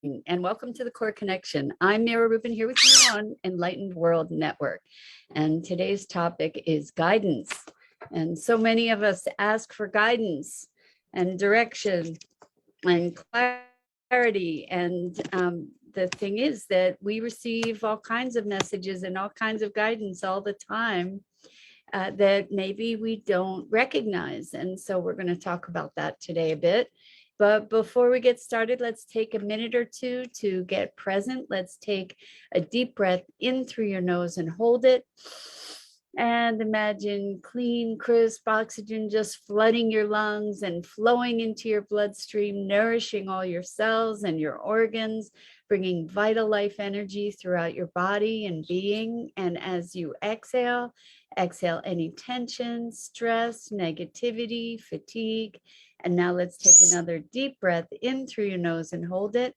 and welcome to the Core Connection. I'm Mira Rubin here with you on Enlightened World Network. And today's topic is guidance. And so many of us ask for guidance and direction and clarity. And the thing is that we receive all kinds of messages and all kinds of guidance all the time that maybe we don't recognize. And so we're going to talk about that today a bit. But before we get started, let's take a minute or two to get present. Let's take a deep breath in through your nose and hold it. And imagine clean, crisp oxygen just flooding your lungs and flowing into your bloodstream, nourishing all your cells and your organs, bringing vital life energy throughout your body and being. And as you exhale, exhale any tension, stress, negativity, fatigue. And now let's take another deep breath in through your nose and hold it.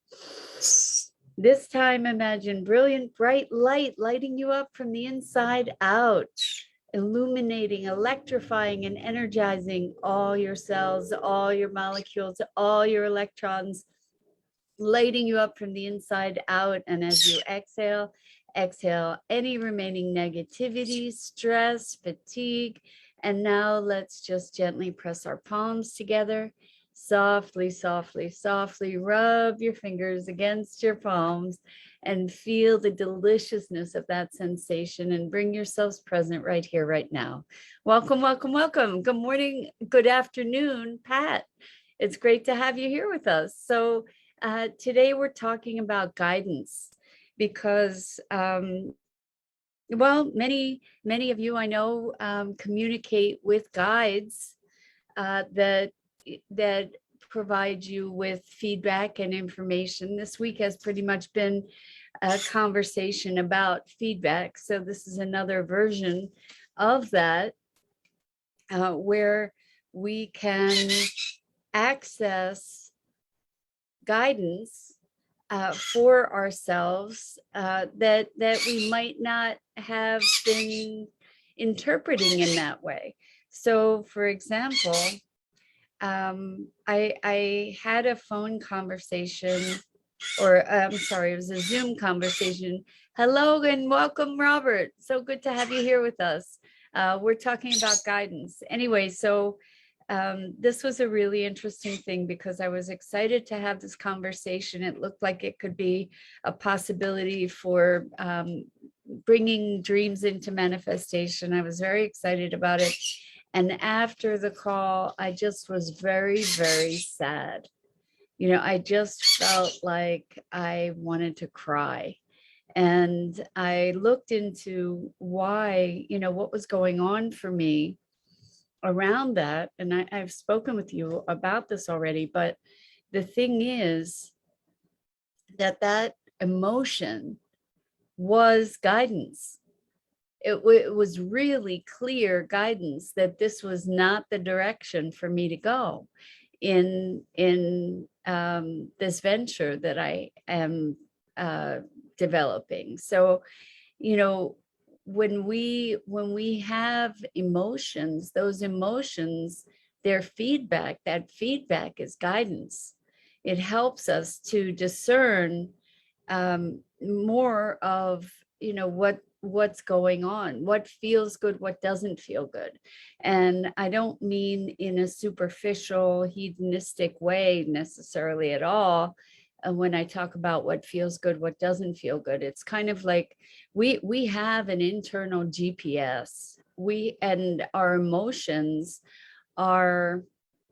This time, imagine brilliant, bright light lighting you up from the inside out, illuminating, electrifying, and energizing all your cells, all your molecules, all your electrons, lighting you up from the inside out. And as you exhale, exhale any remaining negativity, stress, fatigue. And now let's just gently press our palms together. Softly, softly, softly rub your fingers against your palms and feel the deliciousness of that sensation and bring yourselves present right here, right now. Welcome, welcome, welcome. Good morning, good afternoon, Pat. It's great to have you here with us. So today we're talking about guidance because well, many of you I know communicate with guides that provide you with feedback and information. This week has pretty much been a conversation about feedback. So this is another version of that where we can access guidance for ourselves that we might not have been interpreting in that way. So, for example, I had a phone conversation, or I'm sorry, it was a Zoom conversation. Hello and welcome, Robert. So good to have you here with us. We're talking about guidance. Anyway, so this was a really interesting thing because I was excited to have this conversation. It looked like it could be a possibility for bringing dreams into manifestation. I was very excited about it. And after the call, I just was very, very sad. You know, I just felt like I wanted to cry. And I looked into why, you know, what was going on for me around that. And I've spoken with you about this already, but the thing is that emotion was guidance. It was really clear guidance that this was not the direction for me to go in this venture that I am developing. So, you know, when we have emotions, those emotions, their feedback, that feedback is guidance. It helps us to discern more of, you know, what's going on, what feels good, what doesn't feel good. And I don't mean in a superficial hedonistic way necessarily at all. When I talk about what feels good, what doesn't feel good, it's kind of like we have an internal GPS. And our emotions are,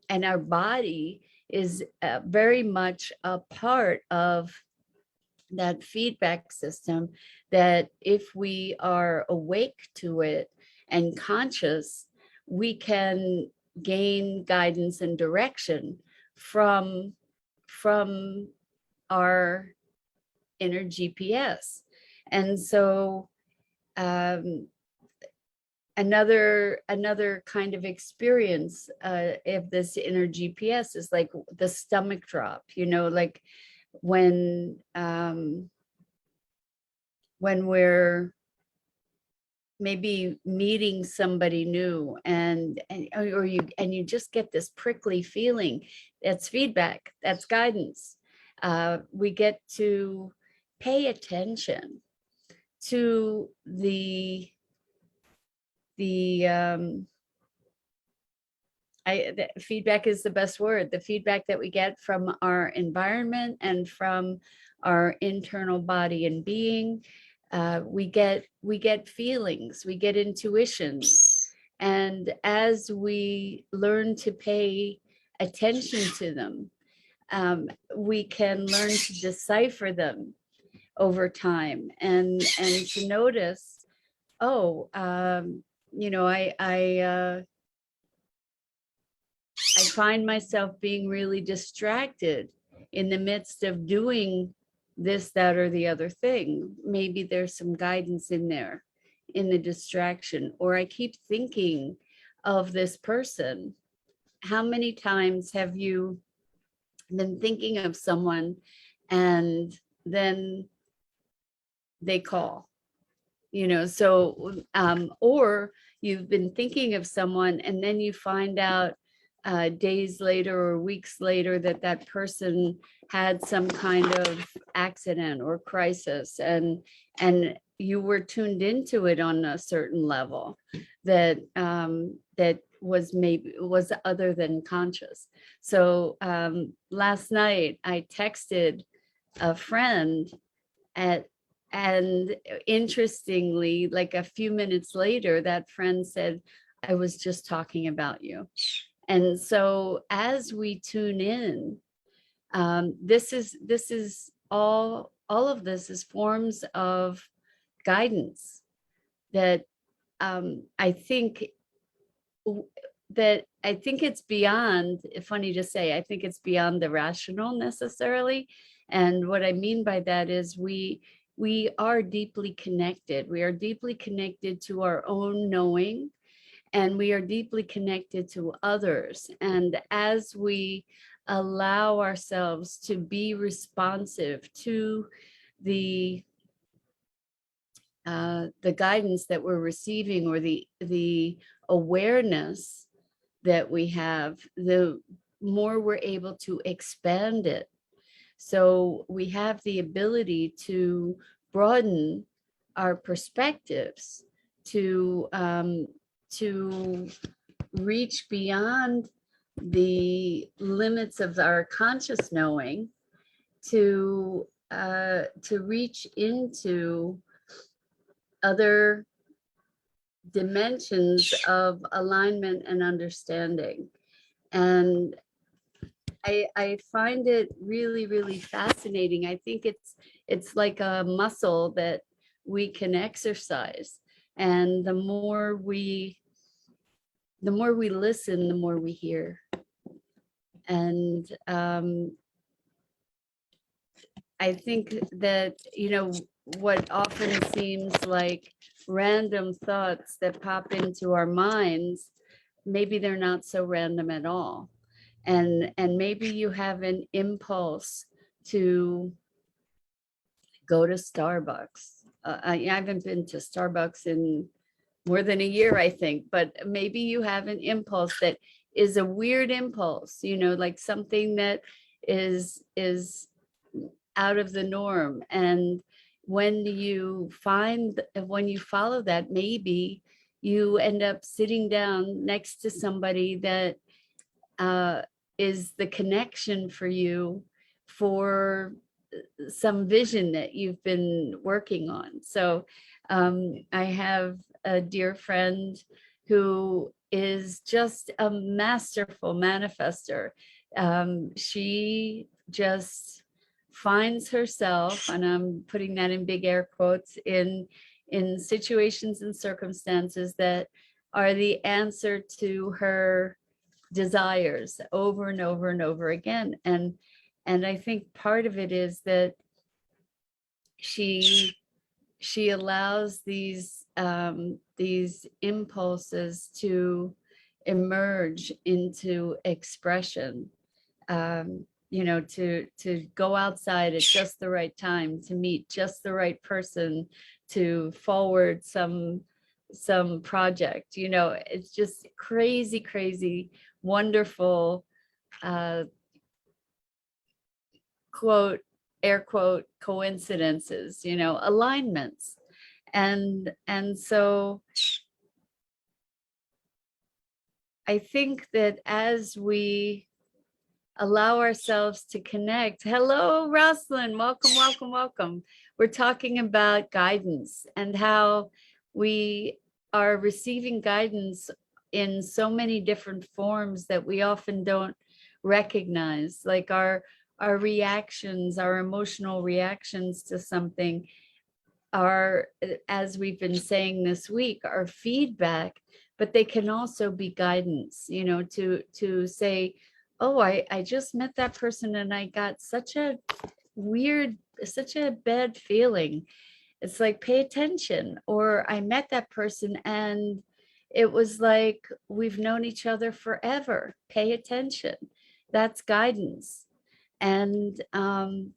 and our body is very much a part of that feedback system, that if we are awake to it and conscious, we can gain guidance and direction from our inner GPS. And so another kind of experience of this inner GPS is like the stomach drop, you know, like when we're maybe meeting somebody new and you just get this prickly feeling. That's feedback, that's guidance. We get to pay attention to the feedback is the best word. The feedback that we get from our environment and from our internal body and being. We get feelings, we get intuitions, and as we learn to pay attention to them, we can learn to decipher them over time, and to notice, oh, you know, I find myself being really distracted in the midst of doing this, that, or the other thing. Maybe there's some guidance in there in the distraction, or I keep thinking of this person. How many times have you been thinking of someone and then they call? You know, so, or you've been thinking of someone and then you find out days later or weeks later that that person had some kind of accident or crisis, and you were tuned into it on a certain level that that was other than conscious. So last night I texted a friend at and interestingly, like a few minutes later, that friend said, I was just talking about you. And so as we tune in, this is all of this is forms of guidance that I think it's beyond, funny to say, I think it's beyond the rational necessarily. And what I mean by that is we are deeply connected. We are deeply connected to our own knowing, and we are deeply connected to others. And as we allow ourselves to be responsive to the guidance that we're receiving, or the awareness that we have, the more we're able to expand it. So we have the ability to broaden our perspectives, to reach beyond the limits of our conscious knowing, to reach into other dimensions of alignment and understanding. And I find it really, really fascinating. I think it's like a muscle that we can exercise. And the more we listen, the more we hear. And I think that, you know, what often seems like random thoughts that pop into our minds, maybe they're not so random at all. And maybe you have an impulse to go to Starbucks. I haven't been to Starbucks in more than a year, I think, but maybe you have an impulse that is a weird impulse, you know, like something that is out of the norm. And when you follow that, maybe you end up sitting down next to somebody that is the connection for you for some vision that you've been working on. So I have a dear friend who is just a masterful manifester. She just finds herself, and I'm putting that in big air quotes, in situations and circumstances that are the answer to her desires over and over and over again. And I think part of it is that she allows these impulses to emerge into expression, you know, to go outside at just the right time, to meet just the right person, to forward some project. You know, it's just crazy, wonderful quote, air quote, coincidences, alignments. And so I think that as we allow ourselves to connect. Hello, Roslyn. Welcome, welcome, welcome. We're talking about guidance and how we are receiving guidance in so many different forms that we often don't recognize, like our reactions, our emotional reactions to something are, as we've been saying this week, are feedback, but they can also be guidance, to say, oh, I just met that person and I got such a bad feeling. It's like, pay attention. Or I met that person and it was like we've known each other forever. Pay attention. That's guidance. And the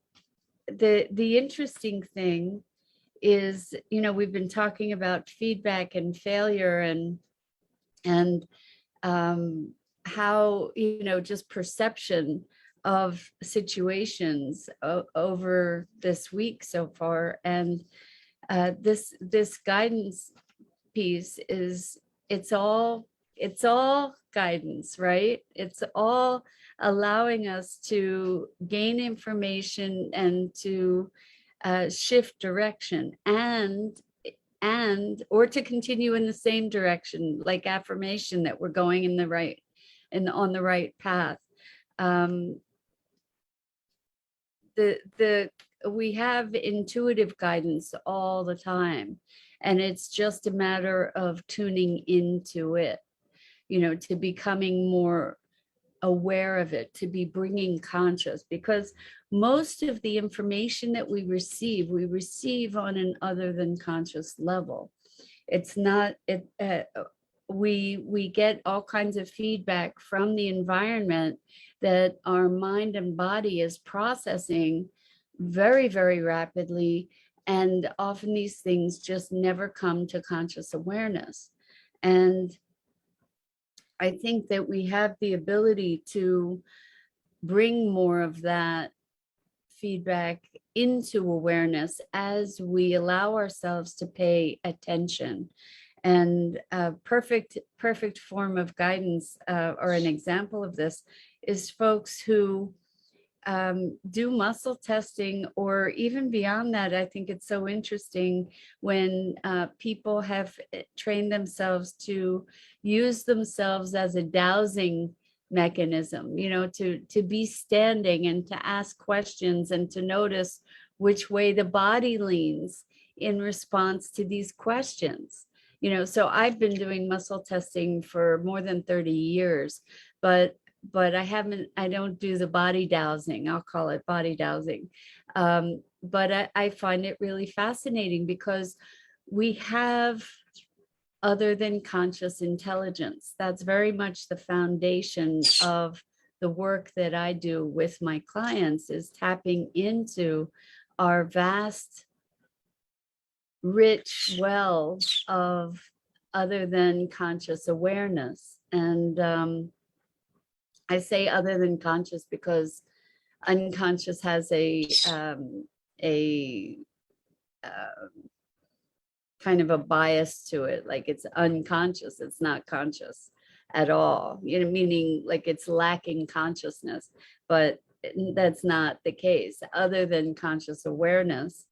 interesting thing is, we've been talking about feedback and failure and how, just perception of situations over this week so far. And this guidance piece is, it's all guidance, right? It's all allowing us to gain information and to shift direction and or to continue in the same direction, like affirmation that we're going in the right and on the right path. The we have intuitive guidance all the time, and it's just a matter of tuning into it, to becoming more aware of it, to be bringing conscious, because most of the information that we receive on an other than conscious level. It's not it we get all kinds of feedback from the environment that our mind and body is processing very, very rapidly, and often these things just never come to conscious awareness. And I think that we have the ability to bring more of that feedback into awareness as we allow ourselves to pay attention. And a perfect form of guidance, or an example of this, is folks who do muscle testing, or even beyond that. I think it's so interesting when people have trained themselves to use themselves as a dowsing mechanism, to be standing and to ask questions and to notice which way the body leans in response to these questions. So I've been doing muscle testing for more than 30 years, but I don't do the body dowsing. I'll call it body dowsing. But I find it really fascinating because we have other than conscious intelligence. That's very much the foundation of the work that I do with my clients, is tapping into our vast, rich well of other than conscious awareness. And I say other than conscious because unconscious has a kind of a bias to it, like it's unconscious, it's not conscious at all, meaning like it's lacking consciousness, but that's not the case. Other than conscious awareness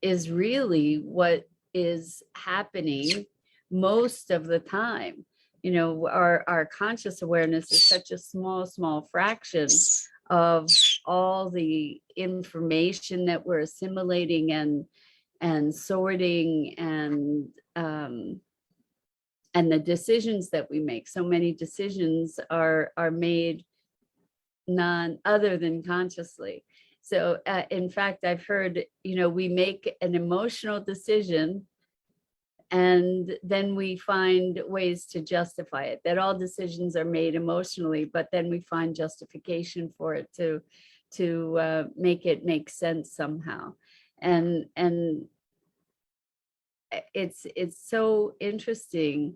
is really what is happening most of the time. Our conscious awareness is such a small fraction of all the information that we're assimilating and sorting, and the decisions that we make. So many decisions are made none other than consciously. So in fact, I've heard, we make an emotional decision and then we find ways to justify it, that all decisions are made emotionally, but then we find justification for it to make it make sense somehow. And it's so interesting.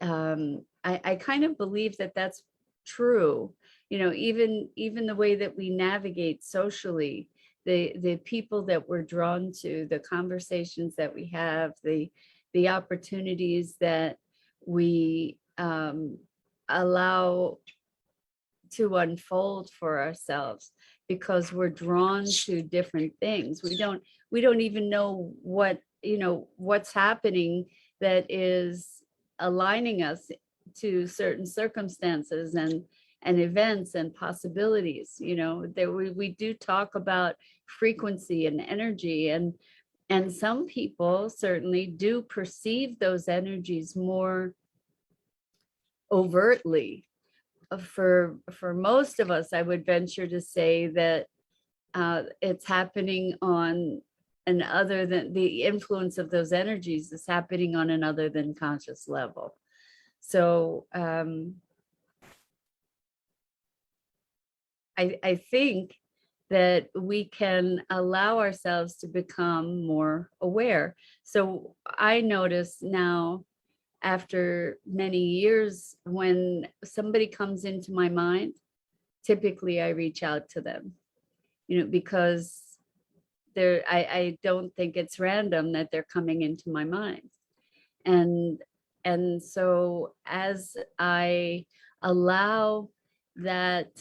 I kind of believe that that's true even the way that we navigate socially, the people that we're drawn to, the conversations that we have, the opportunities that we allow to unfold for ourselves, because we're drawn to different things. We don't even know what's happening that is aligning us to certain circumstances and events and possibilities. There we do talk about frequency and energy, and some people certainly do perceive those energies more overtly. For most of us, I would venture to say that it's happening on an other than the influence of those energies is happening on an other than conscious level. So I think that we can allow ourselves to become more aware. So I notice now, after many years, when somebody comes into my mind, typically I reach out to them, because I don't think it's random that they're coming into my mind. And so as I allow that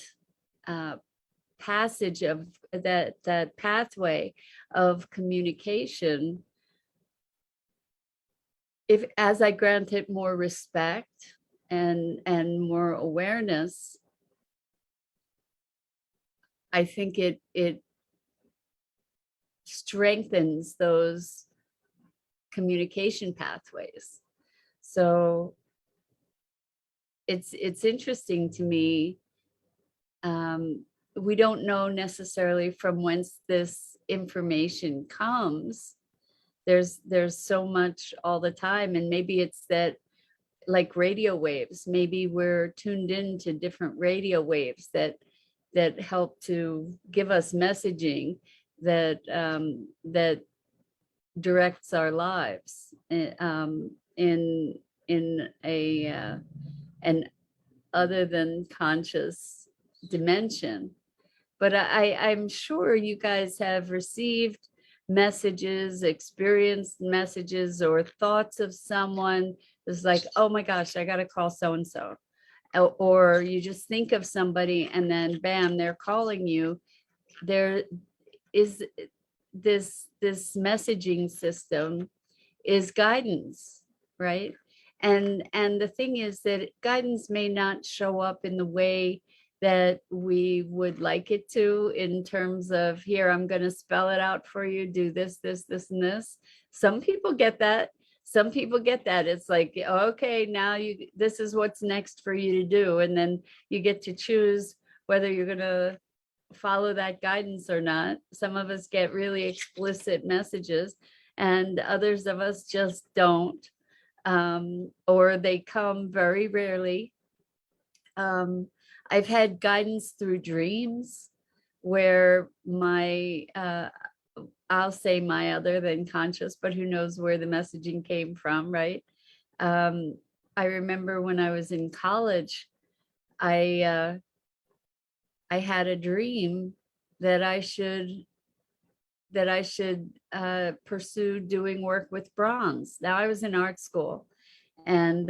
passage of that pathway of communication, as I grant it more respect and more awareness, I think it strengthens those communication pathways. So it's interesting to me. We don't know necessarily from whence this information comes. There's so much all the time, and maybe it's that, like radio waves, maybe we're tuned into different radio waves that help to give us messaging that that directs our lives in an other than conscious dimension. But I'm sure you guys have received messages, experienced messages, or thoughts of someone that's like, oh my gosh, I got to call so and so. Or you just think of somebody and then bam, they're calling you. There is this messaging system is guidance, right? And the thing is that guidance may not show up in the way that we would like it to, in terms of, here, I'm going to spell it out for you, do this, this, this, and this. Some people get that. Some people get that. It's like, okay, now this is what's next for you to do. And then you get to choose whether you're going to follow that guidance or not. Some of us get really explicit messages, and others of us just don't, or they come very rarely. I've had guidance through dreams where I'll say my other than conscious, but who knows where the messaging came from, right? I remember when I was in college, I had a dream that I should pursue doing work with bronze. Now, I was in art school, and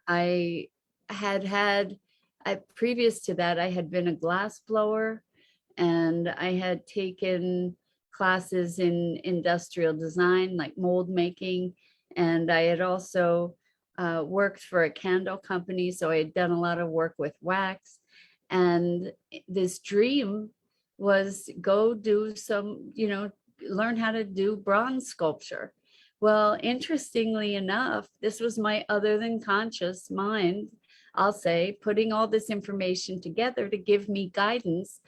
I previous to that, I had been a glass blower, and I had taken classes in industrial design, like mold making. And I had also worked for a candle company. So I had done a lot of work with wax. And this dream was go do some, learn how to do bronze sculpture. Well, interestingly enough, this was my other than conscious mind, I'll say, putting all this information together to give me guidance.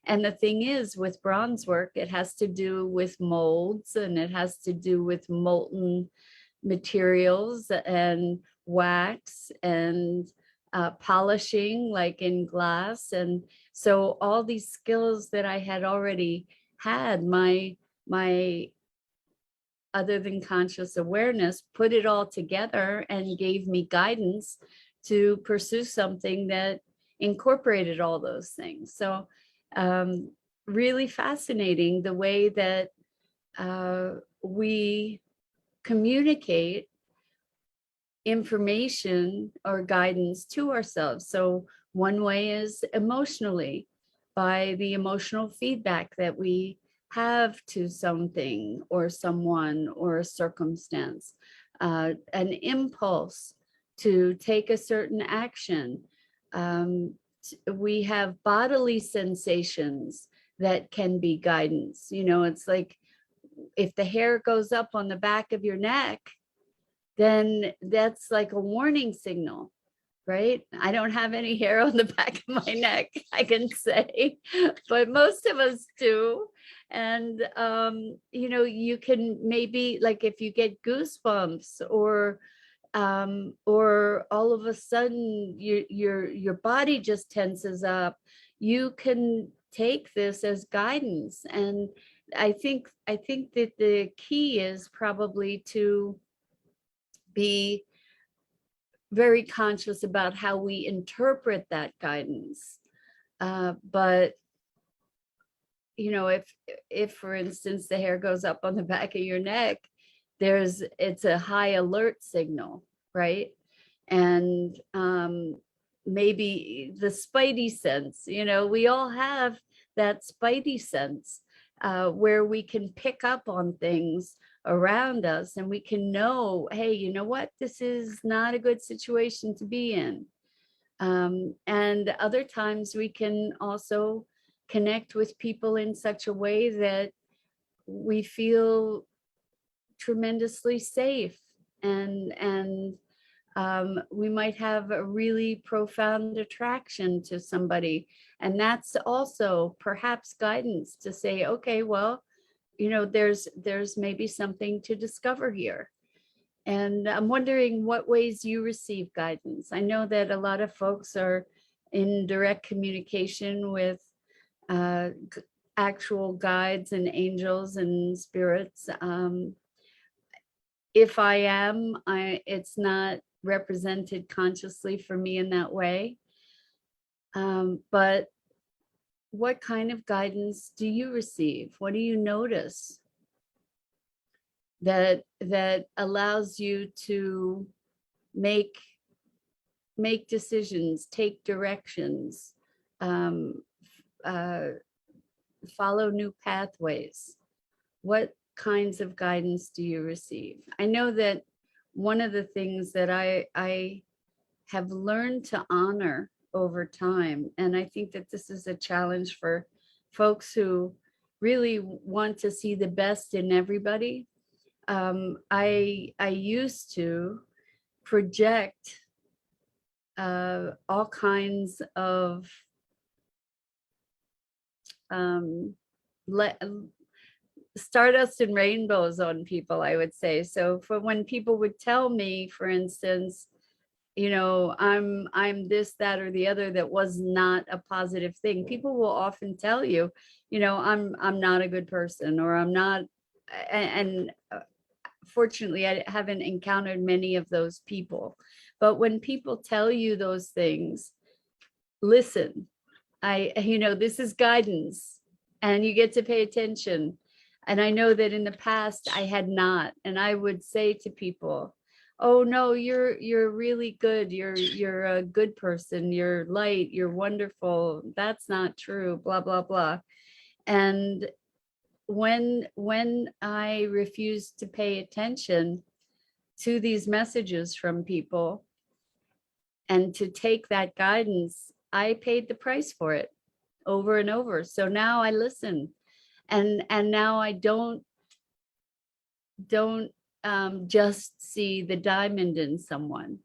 And the thing is, with bronze work, it has to do with molds, and it has to do with molten materials and wax and polishing, like in glass. And so all these skills that I had already had, my other than conscious awareness put it all together and gave me guidance to pursue something that incorporated all those things. So really fascinating the way that we communicate information or guidance to ourselves. So one way is emotionally, by the emotional feedback that we have to something or someone or a circumstance, an impulse to take a certain action. We have bodily sensations that can be guidance. You know, it's like if the hair goes up on the back of your neck, then that's like a warning signal, right? I don't have any hair on the back of my neck, I can say, but most of us do. And, you know, you can maybe, like, if you get goosebumps or all of a sudden your body just tenses up, you can take this as guidance. And I think that the key is probably to be very conscious about how we interpret that guidance. But you know, if for instance the hair goes up on the back of your neck, it's a high alert signal, right? And maybe the spidey sense, you know, we all have that spidey sense where we can pick up on things around us and we can know, hey, you know what, this is not a good situation to be in. And other times we can also connect with people in such a way that we feel tremendously safe, and we might have a really profound attraction to somebody, and that's also perhaps guidance to say, okay, well, you know, there's maybe something to discover here. And I'm wondering what ways you receive guidance. I know that a lot of folks are in direct communication with actual guides and angels and spirits. If I am, it's not represented consciously for me in that way. But what kind of guidance do you receive? What do you notice that allows you to make decisions, take directions, follow new pathways? What kinds of guidance do you receive? I know that one of the things that I have learned to honor over time, and I think that this is a challenge for folks who really want to see the best in everybody. I used to project all kinds of stardust and rainbows on people, I would say. So for when people would tell me, for instance, you know, I'm this, that, or the other, that was not a positive thing. People will often tell you, you know, I'm not a good person, or I'm not, and fortunately, I haven't encountered many of those people. But when people tell you those things, listen. You know, this is guidance, and you get to pay attention. And I know that in the past I had not, and I would say to people, "Oh no, you're really good. You're a good person. You're light. You're wonderful. That's not true. Blah blah blah." And when I refused to pay attention to these messages from people and to take that guidance, I paid the price for it over and over. So now I listen, and now I don't just see the diamond in someone,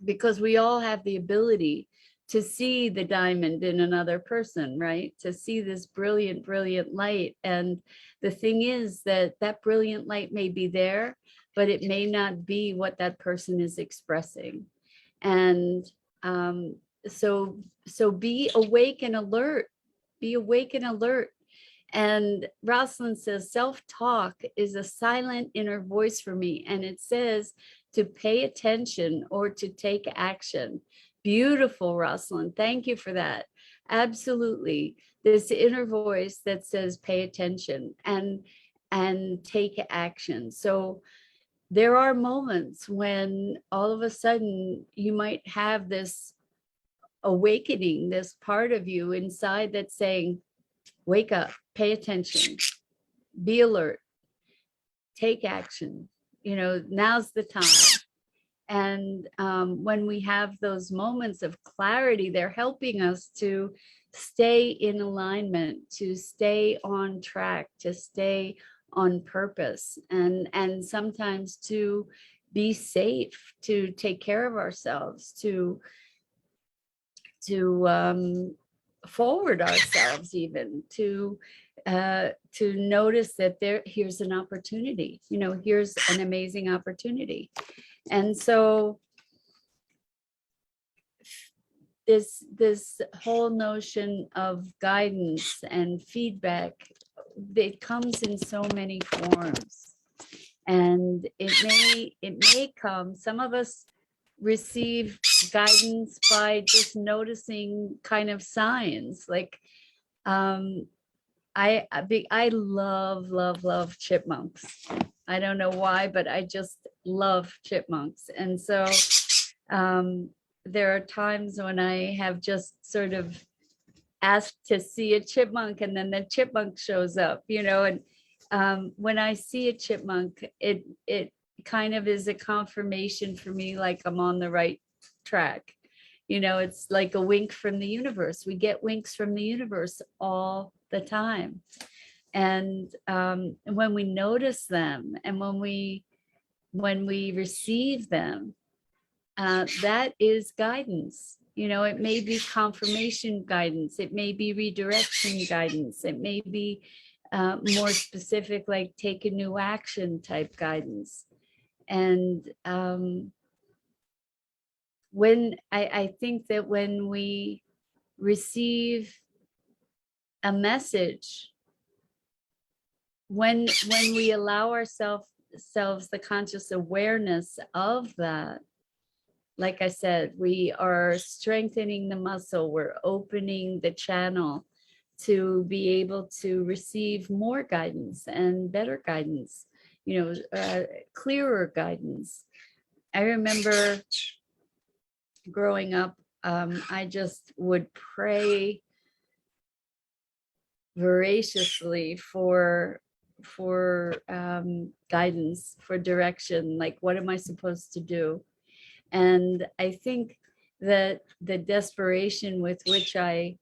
because we all have the ability to see the diamond in another person, right? To see this brilliant, brilliant light. And the thing is that that brilliant light may be there, but it may not be what that person is expressing. And so be awake and alert. Be awake and alert. And Rosalind says, self-talk is a silent inner voice for me. And it says to pay attention or to take action. Beautiful, Rosalind. Thank you for that. Absolutely. This inner voice that says pay attention and take action. So there are moments when all of a sudden you might have this awakening, this part of you inside that's saying, wake up, pay attention, be alert, take action. You know, now's the time. And when we have those moments of clarity, they're helping us to stay in alignment, to stay on track, to stay on purpose, and sometimes to be safe, to take care of ourselves, to forward ourselves, even to notice that here's an opportunity, you know, here's an amazing opportunity. And so this whole notion of guidance and feedback, it comes in so many forms, and it may come, some of us receive guidance by just noticing kind of signs, like I love chipmunks. I don't know why, but I just love chipmunks. And so there are times when I have just sort of asked to see a chipmunk, and then the chipmunk shows up, you know, and when I see a chipmunk, it kind of is a confirmation for me, like I'm on the right track. You know, it's like a wink from the universe. We get winks from the universe all the time. And when we notice them, and when we receive them, that is guidance. You know, it may be confirmation guidance, it may be redirection guidance, it may be more specific, like take a new action type guidance. And when I think that when we receive a message, when we allow ourselves the conscious awareness of that, like I said, we are strengthening the muscle, we're opening the channel to be able to receive more guidance and better guidance, you know, clearer guidance. I remember growing up, I just would pray voraciously for guidance, for direction, like what am I supposed to do? And I think that the desperation with which I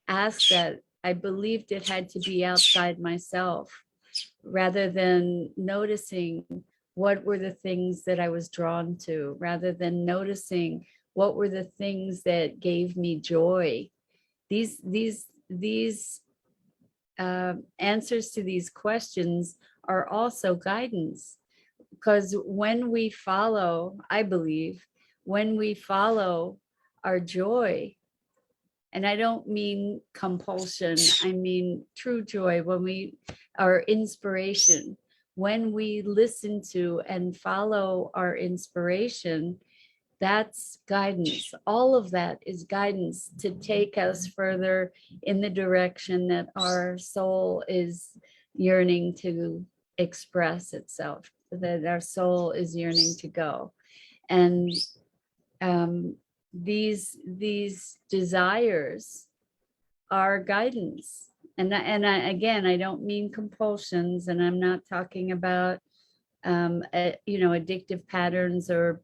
asked that, I believed it had to be outside myself, rather than noticing what were the things that I was drawn to, rather than noticing what were the things that gave me joy. These answers to these questions are also guidance, because when we follow, I believe, when we follow our joy, and I don't mean compulsion, I mean true joy, our inspiration, when we listen to and follow our inspiration, that's guidance. All of that is guidance to take us further in the direction that our soul is yearning to express itself, that our soul is yearning to go. And these desires are guidance. And I, again, I don't mean compulsions, and I'm not talking about you know, addictive patterns or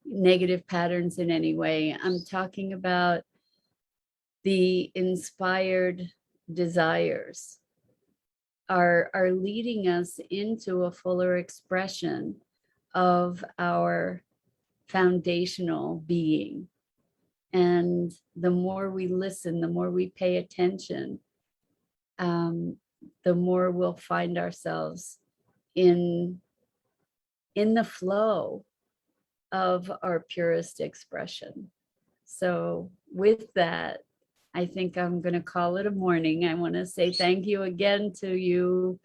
negative patterns in any way. I'm talking about the inspired desires are leading us into a fuller expression of our foundational being. And the more we listen, the more we pay attention, the more we'll find ourselves in the flow of our purest expression. So with that, I think I'm going to call it a morning. I want to say thank you again to you,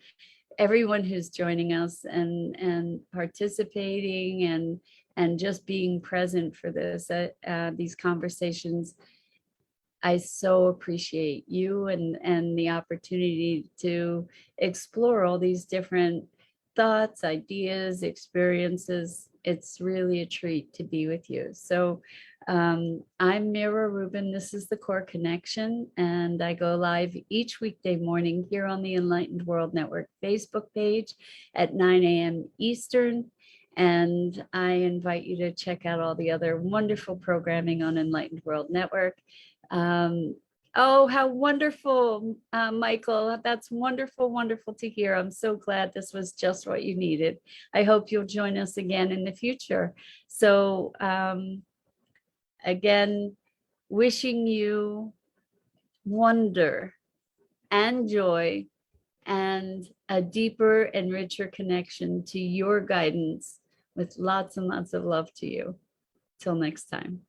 everyone who's joining us and participating and just being present for this, these conversations. I so appreciate you and the opportunity to explore all these different thoughts, ideas, experiences. It's really a treat to be with you. So I'm Mira Rubin. This is the Core Connection, and I go live each weekday morning here on the Enlightened World Network Facebook page at 9 a.m. Eastern. And I invite you to check out all the other wonderful programming on Enlightened World Network. Oh, how wonderful, Michael. That's wonderful, wonderful to hear. I'm so glad this was just what you needed. I hope you'll join us again in the future. So again, wishing you wonder and joy and a deeper and richer connection to your guidance, with lots and lots of love to you. Till next time.